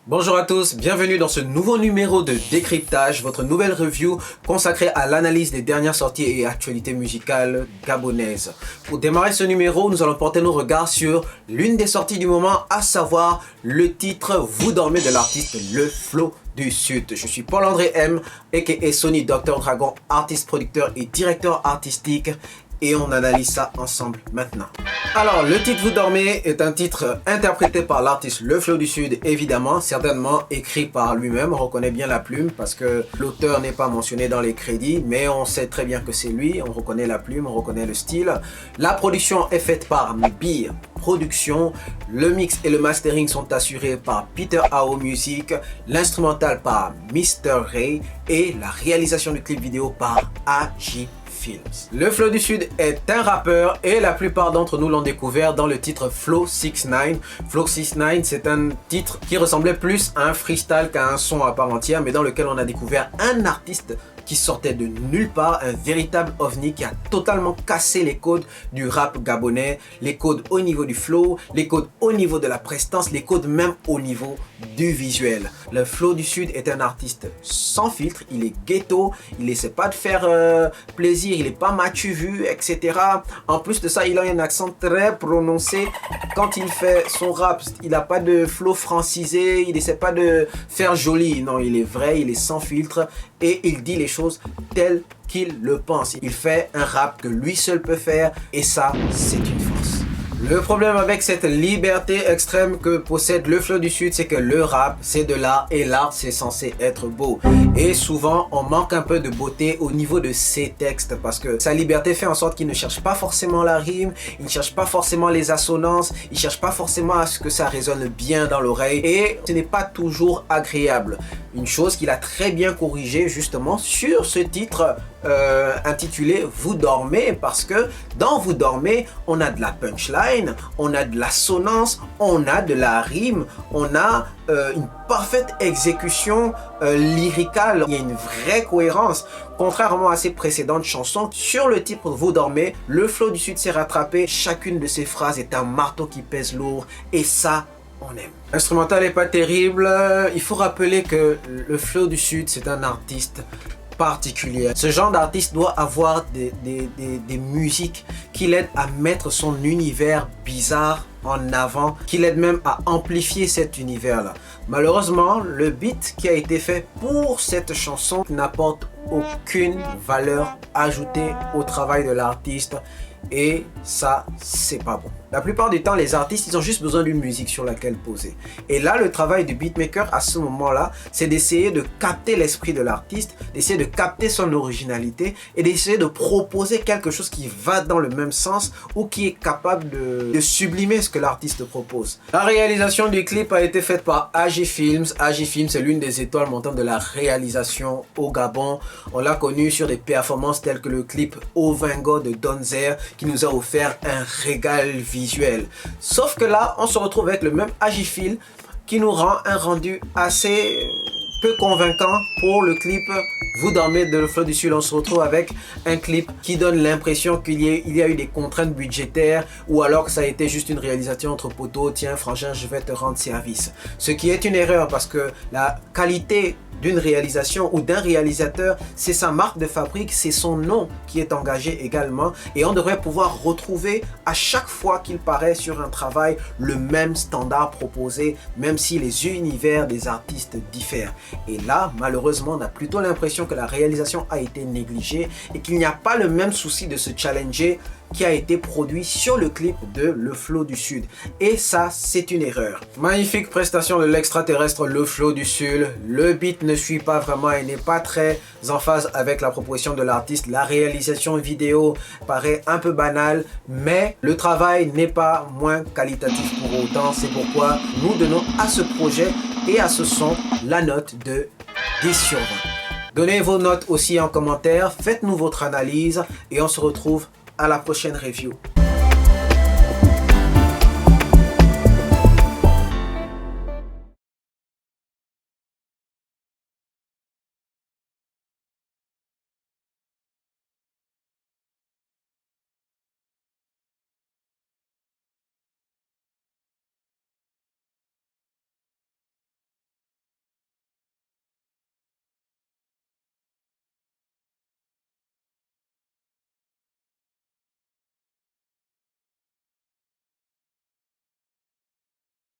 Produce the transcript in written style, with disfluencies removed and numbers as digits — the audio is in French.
Bonjour à tous, bienvenue dans ce nouveau numéro de Décryptage, votre nouvelle review consacrée à l'analyse des dernières sorties et actualités musicales gabonaises. Pour démarrer ce numéro, nous allons porter nos regards sur l'une des sorties du moment, à savoir le titre Vous dormez de l'artiste Le Flow du Sud. Je suis Paul-André M, aka Sony Dr Dragon, artiste, producteur et directeur artistique. Et on analyse ça ensemble maintenant. Alors, le titre Vous dormez est un titre interprété par l'artiste Le Flow du Sud, évidemment, certainement écrit par lui-même. On reconnaît bien la plume parce que l'auteur n'est pas mentionné dans les crédits, mais on sait très bien que c'est lui. On reconnaît la plume, on reconnaît le style. La production est faite par Beer Production. Le mix et le mastering sont assurés par Peter Ao Music. L'instrumental par Mr. Ray et la réalisation du clip vidéo par AJ Films. Le Flow du Sud est un rappeur et la plupart d'entre nous l'ont découvert dans le titre Flow 69. Flow 69, c'est un titre qui ressemblait plus à un freestyle qu'à un son à part entière, mais dans lequel on a découvert un artiste qui sortait de nulle part, un véritable ovni qui a totalement cassé les codes du rap gabonais, les codes au niveau du flow, les codes au niveau de la prestance, les codes même au niveau du visuel. Le Flow du Sud est un artiste sans filtre, il est ghetto, il essaie pas de faire plaisir, il est pas matu vu, etc. En plus de ça, il a un accent très prononcé quand il fait son rap. Il n'a pas de flow francisé, il essaie pas de faire joli, non, il est vrai, il est sans filtre et il dit les choses telles qu'il le pense. Il fait un rap que lui seul peut faire et ça, c'est une force. Le problème avec cette liberté extrême que possède le Flow du Sud, c'est que le rap, c'est de l'art et l'art, c'est censé être beau. Et souvent, on manque un peu de beauté au niveau de ses textes parce que sa liberté fait en sorte qu'il ne cherche pas forcément la rime, il ne cherche pas forcément les assonances, il ne cherche pas forcément à ce que ça résonne bien dans l'oreille et ce n'est pas toujours agréable. Une chose qu'il a très bien corrigée justement sur ce titre intitulé Vous dormez, parce que dans Vous dormez, on a de la punchline, on a de l'assonance, on a de la rime, on a une parfaite exécution lyricale, il y a une vraie cohérence. Contrairement à ses précédentes chansons, sur le titre Vous dormez, le Flow du Sud s'est rattrapé, chacune de ses phrases est un marteau qui pèse lourd et ça, on aime. L'instrumental n'est pas terrible, il faut rappeler que le Flow du Sud c'est un artiste particulier. Ce genre d'artiste doit avoir des musiques qui l'aident à mettre son univers bizarre en avant, qui l'aident même à amplifier cet univers-là. Malheureusement, le beat qui a été fait pour cette chanson n'apporte aucune valeur ajoutée au travail de l'artiste et ça, c'est pas bon. La plupart du temps, les artistes, ils ont juste besoin d'une musique sur laquelle poser. Et là, le travail du beatmaker à ce moment-là, c'est d'essayer de capter l'esprit de l'artiste, d'essayer de capter son originalité et d'essayer de proposer quelque chose qui va dans le même sens ou qui est capable de sublimer ce que l'artiste propose. La réalisation du clip a été faite par AJ Films. AJ Films, c'est l'une des étoiles montantes de la réalisation au Gabon. On l'a connu sur des performances telles que le clip Ovingo de Donzer qui nous a offert un régal visuel. Sauf que là, on se retrouve avec le même Agifil qui nous rend un rendu assez peu convaincant pour le clip Vous dormez de Le Flow du Sud. On se retrouve avec un clip qui donne l'impression qu'il y a eu des contraintes budgétaires ou alors que ça a été juste une réalisation entre poteaux. Tiens, frangin, je vais te rendre service. Ce qui est une erreur parce que la qualité d'une réalisation ou d'un réalisateur, c'est sa marque de fabrique, c'est son nom qui est engagé également et on devrait pouvoir retrouver à chaque fois qu'il paraît sur un travail le même standard proposé, même si les univers des artistes diffèrent. Et là, malheureusement, on a plutôt l'impression que la réalisation a été négligée et qu'il n'y a pas le même souci de se challenger qui a été produit sur le clip de Le Flow du Sud. Et ça, c'est une erreur. Magnifique prestation de l'extraterrestre Le Flow du Sud. Le beat ne suit pas vraiment et n'est pas très en phase avec la proposition de l'artiste. La réalisation vidéo paraît un peu banale, mais le travail n'est pas moins qualitatif pour autant. C'est pourquoi nous donnons à ce projet et à ce son la note de 10 sur 20. Donnez vos notes aussi en commentaire, faites-nous votre analyse et on se retrouve à la prochaine review.